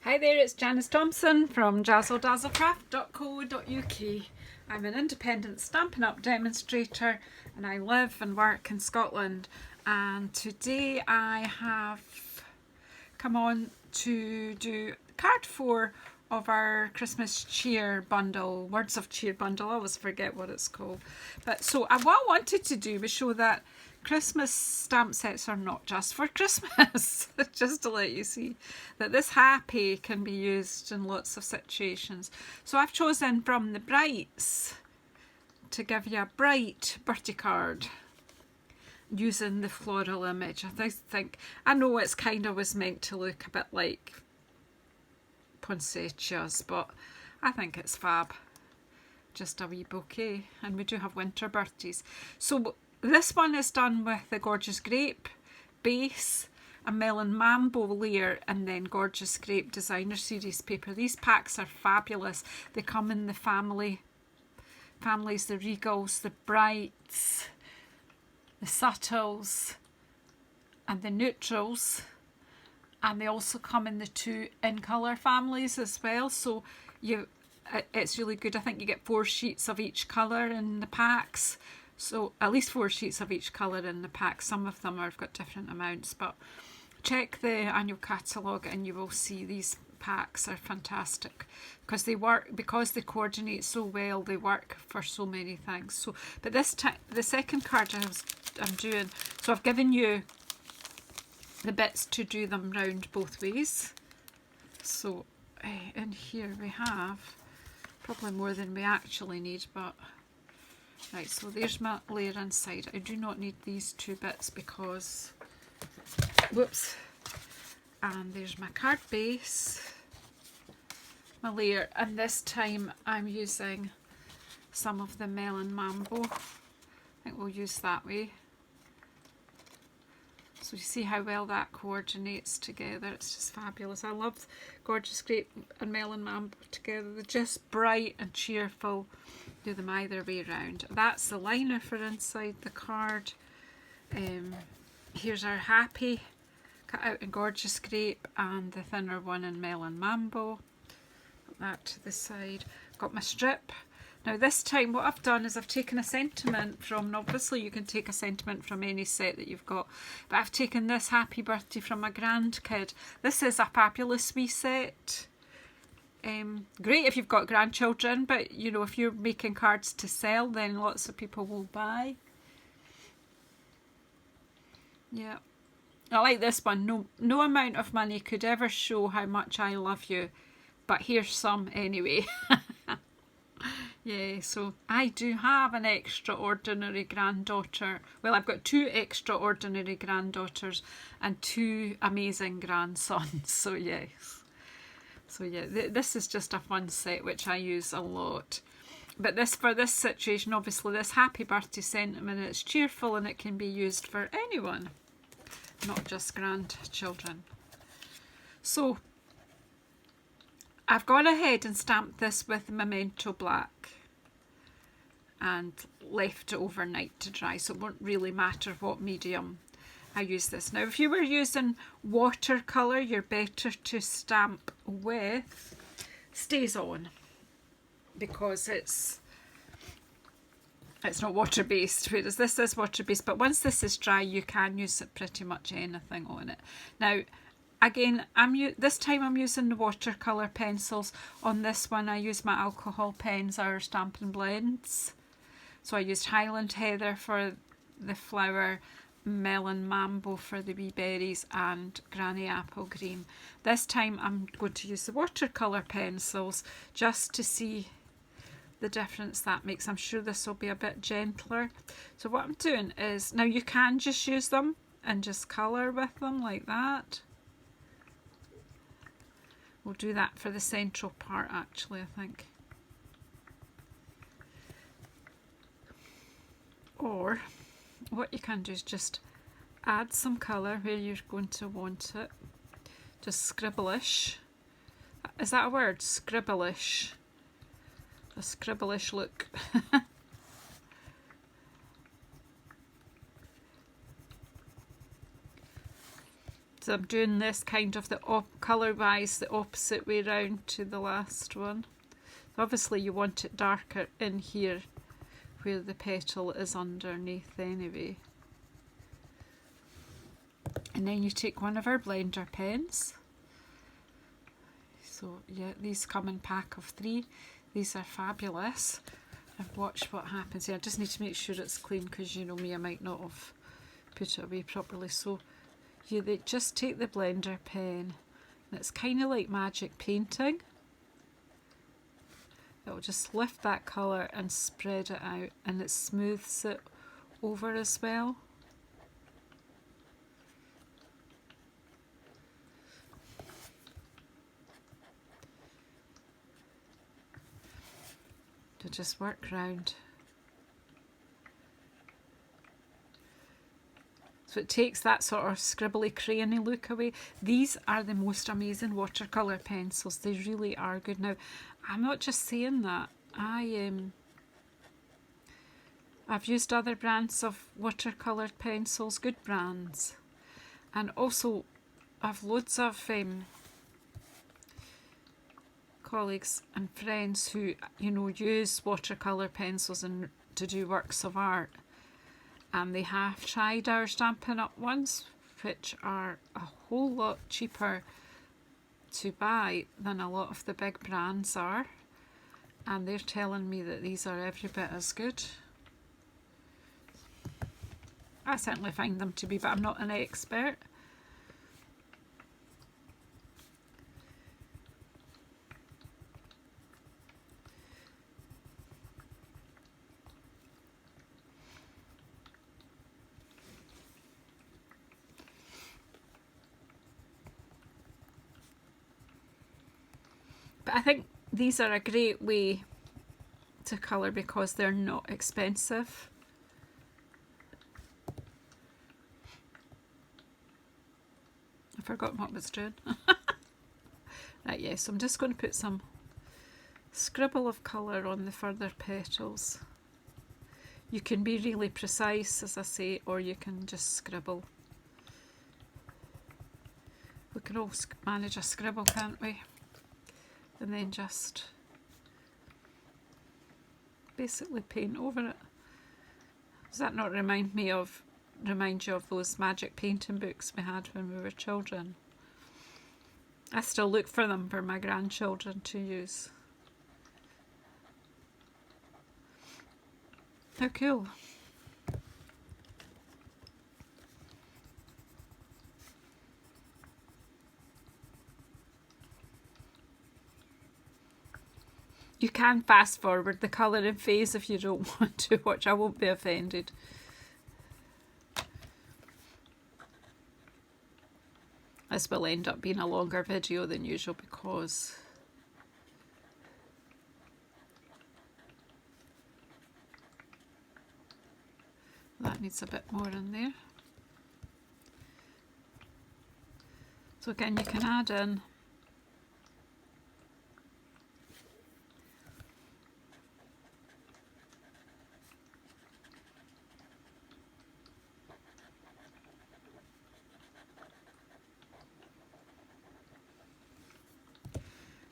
Hi there, it's Janice Thompson from JazzleDazzleCraft.co.uk. I'm an independent Stampin' Up! Demonstrator and I live and work in Scotland, and today I have come on to do card 4 of our Christmas cheer bundle, Words of Cheer bundle. I always forget what it's called. But so what I wanted to do was show that Christmas stamp sets are not just for Christmas, just to let you see that this happy can be used in lots of situations. So I've chosen from the Brights to give you a bright birthday card using the floral image. I know it's kind of was meant to look a bit like poinsettias, but I think it's fab. Just a wee bouquet, and we do have winter birthdays. So this one is done with the Gorgeous Grape base, a Melon Mambo layer, and then Gorgeous Grape Designer Series paper. These packs are fabulous. They come in the families, the Regals, the Brights, the Subtles, and the Neutrals. And they also come in the 2 in colour families as well. So it's really good. I think you get 4 sheets of each colour in the packs. So at least 4 sheets of each colour in the pack. Some of them have got different amounts, but check the annual catalogue and you will see these packs are fantastic because they work, because they coordinate so well. They work for so many things. So, but this time, the second card I'm doing, so I've given you the bits to do them round both ways. So in here we have probably more than we actually need, but right, so there's my layer inside. I do not need these 2 bits because, whoops, and there's my card base, my layer, and this time I'm using some of the Melon Mambo. I think we'll use that way. So you see how well that coordinates together. It's just fabulous. I love Gorgeous Grape and Melon Mambo together. They're just bright and cheerful. Do them either way round. That's the liner for inside the card. Here's our happy cut out in Gorgeous Grape and the thinner one in Melon Mambo. Put that to the side. Got my strip. Now this time what I've done is I've taken a sentiment from, and obviously you can take a sentiment from any set that you've got, but I've taken this Happy Birthday from my grandkid. This is a fabulous wee set. Great if you've got grandchildren, but you know, if you're making cards to sell, then lots of people will buy. Yeah, I like this one. No amount of money could ever show how much I love you, but here's some anyway. Yeah, so I do have an extraordinary granddaughter. Well, I've got 2 extraordinary granddaughters and 2 amazing grandsons. So yes. So yeah, this is just a fun set which I use a lot. But this, for this situation, obviously this happy birthday sentiment, it's cheerful and it can be used for anyone, not just grandchildren. So I've gone ahead and stamped this with Memento Black and left it overnight to dry, so it won't really matter what medium I use this. Now if you were using watercolour, you're better to stamp with Stays On, because it's not water based, whereas this is water based, but once this is dry you can use it pretty much anything on it. Now again, this time I'm using the watercolour pencils. On this one I use my alcohol pens, our Stampin' Blends. So I used Highland Heather for the flower, Melon Mambo for the wee berries, and Granny Apple Green. This time I'm going to use the watercolour pencils just to see the difference that makes. I'm sure this will be a bit gentler. So what I'm doing is, now you can just use them and just colour with them like that. We'll do that for the central part actually, I think. Or what you can do is just add some colour where you're going to want it. Just scribbleish. Is that a word? Scribbleish. A scribbleish look. So I'm doing this kind of the colour wise the opposite way round to the last one. Obviously you want it darker in here where the petal is underneath anyway. And then you take one of our blender pens. So yeah, these come in pack of 3. These are fabulous. And watch what happens here. I just need to make sure it's clean because you know me, I might not have put it away properly. So they just take the blender pen and it's kind of like magic painting. It'll just lift that colour and spread it out, and it smooths it over as well. To just work round. So it takes that sort of scribbly crayony look away. These are the most amazing watercolour pencils. They really are good. Now, I'm not just saying that. I've used other brands of watercolour pencils, good brands. And also, I've loads of colleagues and friends who, you know, use watercolour pencils and to do works of art. And they have tried our Stampin' Up! Ones, which are a whole lot cheaper to buy than a lot of the big brands are. And they're telling me that these are every bit as good. I certainly find them to be, but I'm not an expert. But I think these are a great way to colour because they're not expensive. I forgot what I was doing. Right, yes, so I'm just going to put some scribble of colour on the further petals. You can be really precise, as I say, or you can just scribble. We can all manage a scribble, can't we? And then just basically paint over it. Does that not remind you of those magic painting books we had when we were children? I still look for them for my grandchildren to use. How cool. You can fast forward the colouring phase if you don't want to watch. I won't be offended. This will end up being a longer video than usual because that needs a bit more in there. So again, you can add in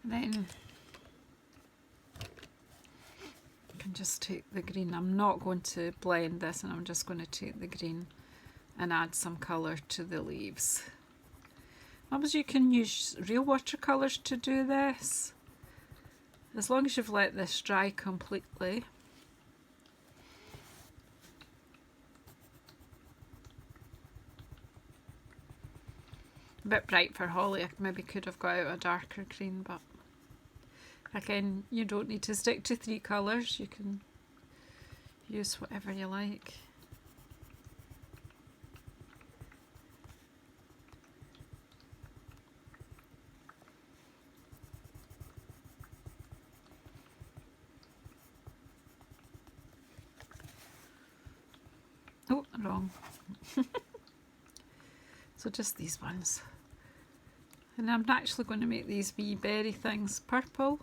then you can just take the green. I'm not going to blend this, and I'm just going to take the green and add some colour to the leaves. Obviously you can use real watercolours to do this, as long as you've let this dry completely. A bit bright for Holly. I maybe could have got out a darker green, but again, you don't need to stick to 3 colours. You can use whatever you like. Oh, wrong. So just these ones. And I'm actually going to make these wee berry things purple.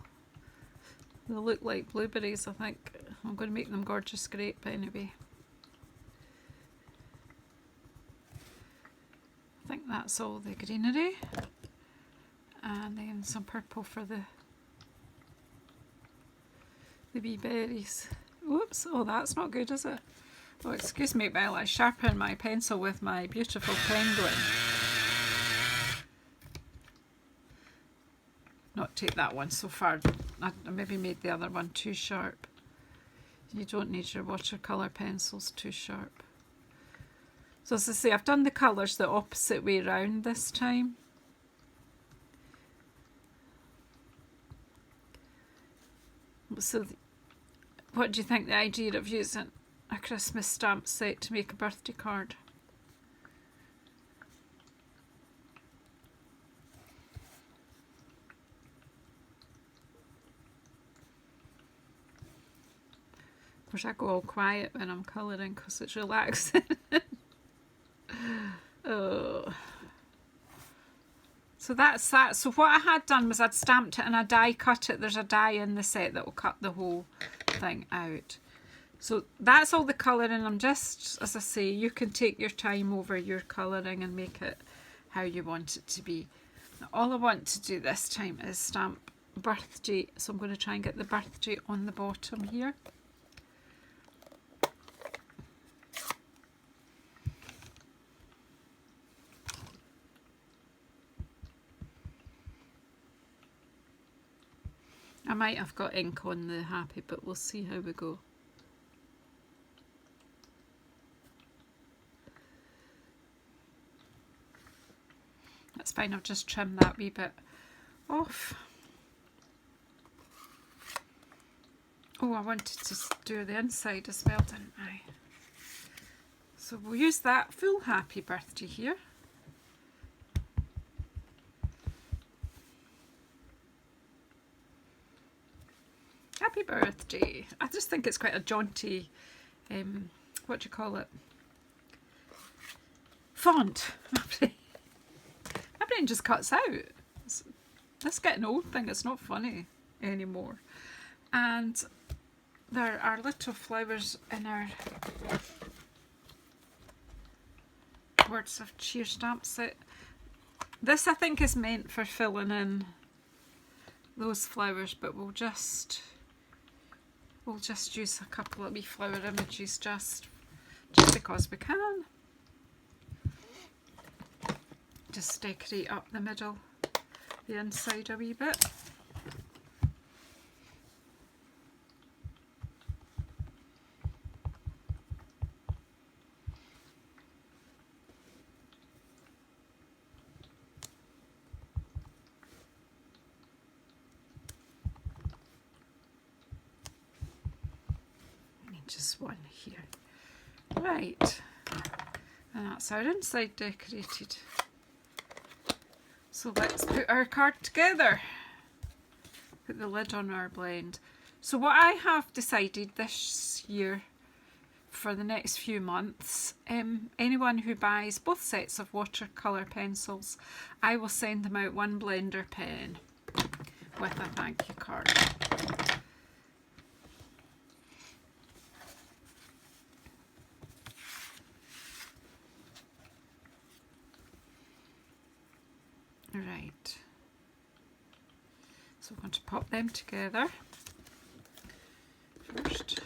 They look like blueberries, I think. I'm going to make them gorgeous grape anyway. I think that's all the greenery, and then some purple for the wee berries. Whoops, oh that's not good, is it? Oh, excuse me while I sharpen my pencil with my beautiful penguin. Not take that one so far. I maybe made the other one too sharp. You don't need your watercolour pencils too sharp. So as I say, I've done the colours the opposite way round this time. So what do you think the idea of using a Christmas stamp set to make a birthday card? Of course I go all quiet when I'm colouring because it's relaxing. Oh. So that's that. So what I had done was I'd stamped it and I die cut it. There's a die in the set that will cut the whole thing out. So that's all the colouring. I'm just, as I say, you can take your time over your colouring and make it how you want it to be. Now, all I want to do this time is stamp birthday. So I'm going to try and get the birthday on the bottom here. I might have got ink on the happy, but we'll see how we go. That's fine, I've just trimmed that wee bit off. Oh, I wanted to do the inside as well, didn't I? So we'll use that full happy birthday here. Happy birthday. I just think it's quite a jaunty, what do you call it? Font. My brain just cuts out. This getting old thing, it's not funny anymore. And there are little flowers in our Words of Cheer stamp set. This I think is meant for filling in those flowers, but we'll just use a couple of wee flower images just because we can. Just decorate up the middle, the inside a wee bit. Just one here. Right, and that's our inside decorated. So let's put our card together. Put the lid on our blend. So what I have decided this year for the next few months, anyone who buys both sets of watercolour pencils, I will send them out one blender pen with a thank you card. Right, so we're going to pop them together first.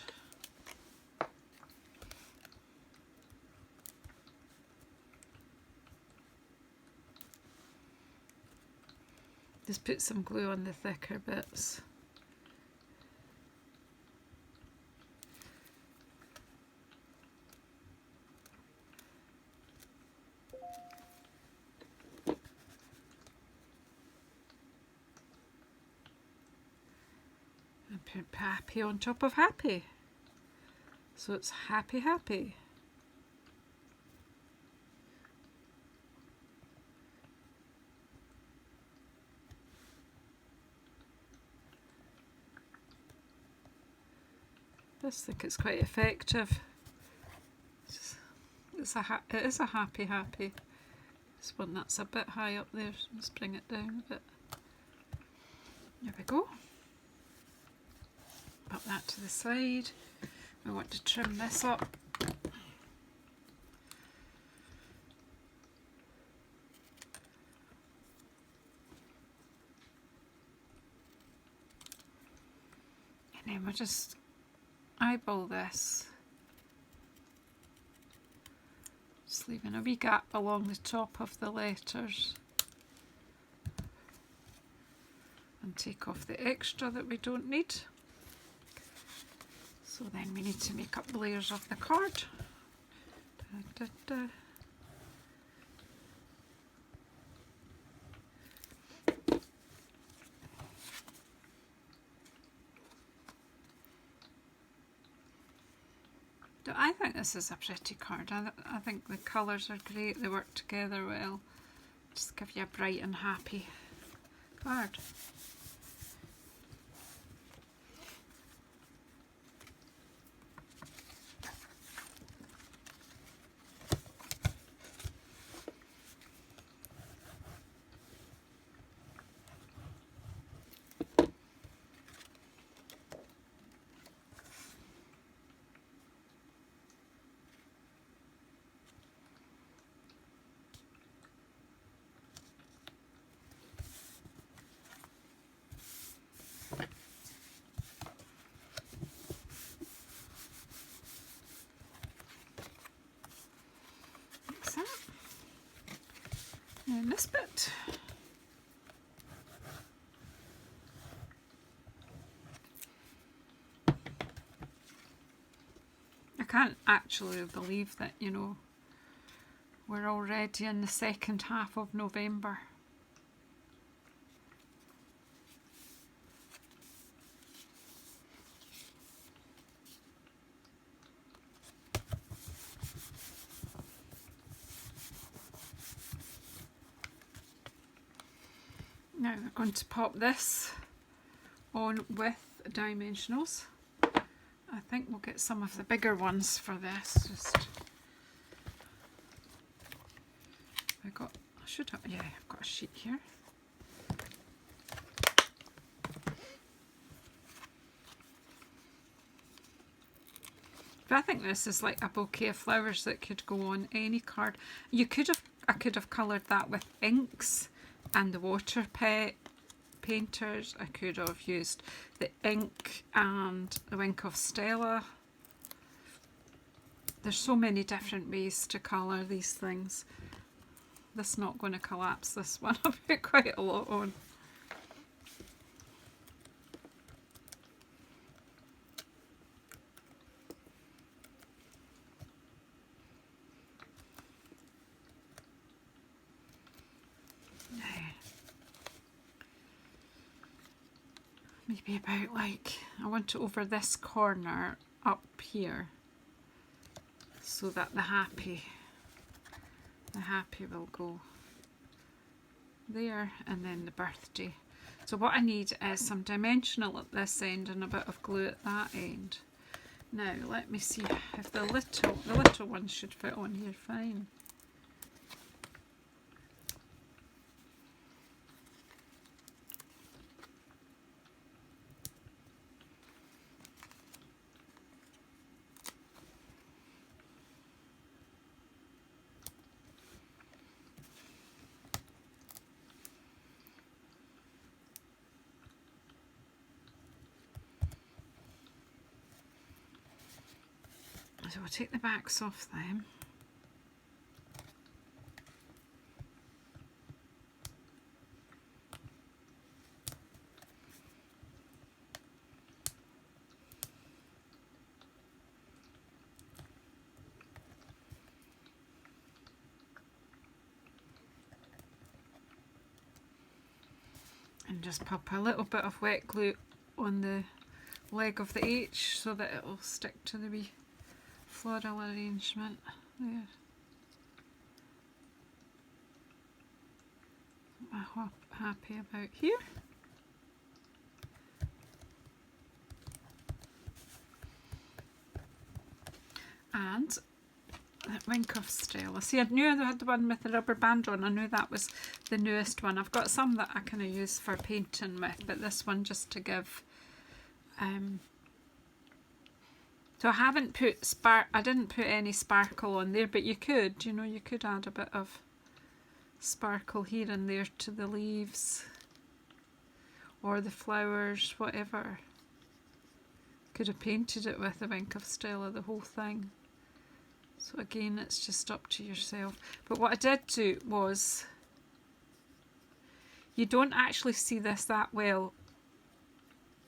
Just put some glue on the thicker bits. Put happy on top of happy, so it's happy happy. I just think it's quite effective. It is a happy happy. This one that's a bit high up there, so let's bring it down a bit. There we go. Put that to the side. We want to trim this up. And then we'll just eyeball this. Just leaving a wee gap along the top of the letters. And take off the extra that we don't need. So then we need to make up layers of the card. Da, da, da. I think this is a pretty card. I think the colours are great, they work together well. Just give you a bright and happy card. And this bit. I can't actually believe that, you know, we're already in the second half of November. Now we're going to pop this on with dimensionals. I think we'll get some of the bigger ones for this. Yeah, I've got a sheet here. But I think this is like a bouquet of flowers that could go on any card. I could have coloured that with inks and the water painters. I could have used the ink and the Wink of Stella. There's so many different ways to colour these things. This is not going to collapse, this one. I've put quite a lot on. Maybe about like, I want it over this corner up here so that the happy will go there, and then the birthday. So what I need is some dimensional at this end and a bit of glue at that end. Now let me see if the little one should fit on here fine. So we'll take the backs off them. And just pop a little bit of wet glue on the leg of the H so that it will stick to the wee floral arrangement there. I'm happy about here. And that Wink of Stella. See, I knew I had the one with the rubber band on. I knew that was the newest one. I've got some that I kind of use for painting with, but this one just to give so I haven't put I didn't put any sparkle on there, but you could, you know, you could add a bit of sparkle here and there to the leaves or the flowers, whatever Could have painted it with the Wink of Stella, the whole thing. So again, it's just up to yourself. But what I did do was, you don't actually see this that well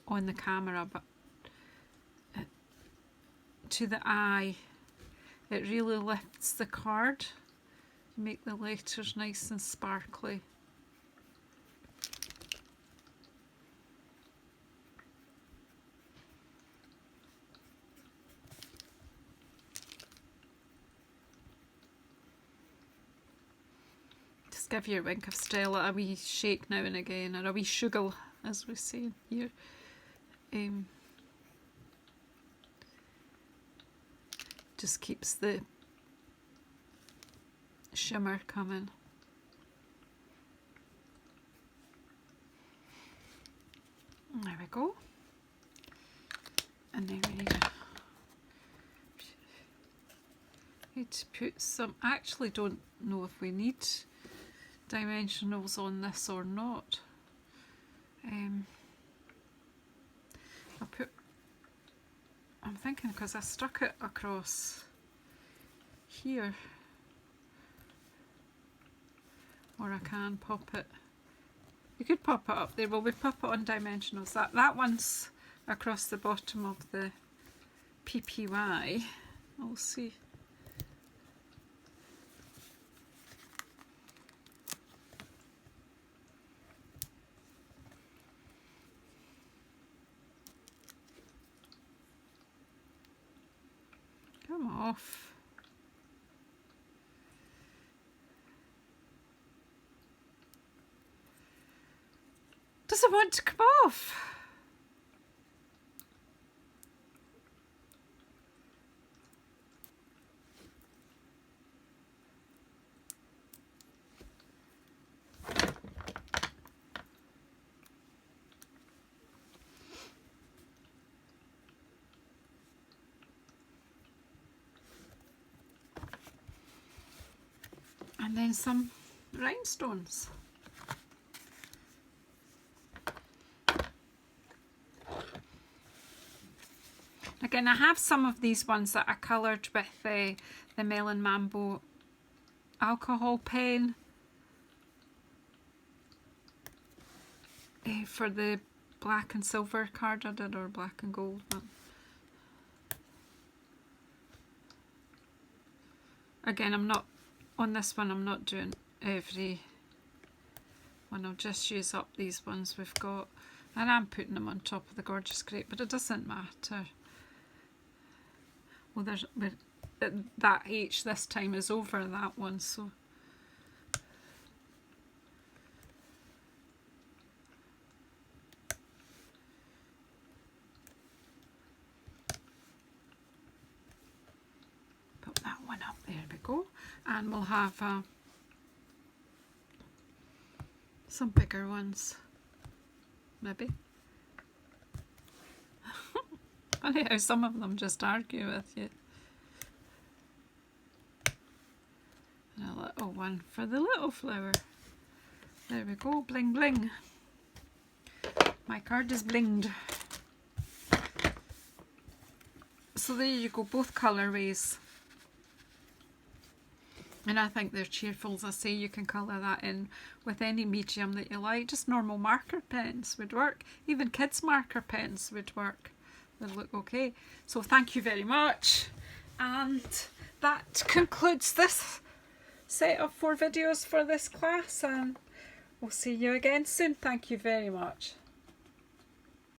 on the camera, but to the eye, it really lifts the card to make the letters nice and sparkly. Just give your Wink of Stella a wee shake now and again, or a wee sugar, as we say here. Just keeps the shimmer coming. There we go. And then we need to put some, I actually don't know if we need dimensionals on this or not. I'm thinking because I stuck it across here, or I can pop it. You could pop it up there. Well, we pop it on dimensionals. That one's across the bottom of the PPY. I'll see. Come off. Does it want to come off? And then some rhinestones. Again, I have some of these ones that I coloured with the Melon Mambo alcohol pen for the black and silver card I did, or black and gold one. Again, I'm not on this one, I'm not doing every one, I'll just use up these ones we've got, and I'm putting them on top of the Gorgeous Grape, but it doesn't matter. Well, that H this time is over that one, so put that one up. There we go. And we'll have some bigger ones, maybe. Funny how some of them just argue with you. And a little one for the little flower. There we go, bling bling. My card is blinged. So there you go, both colourways. And I think they're cheerful. As I say, you can colour that in with any medium that you like. Just normal marker pens would work. Even kids' marker pens would work. They'll look okay. So thank you very much. And that concludes this set of 4 videos for this class. And we'll see you again soon. Thank you very much.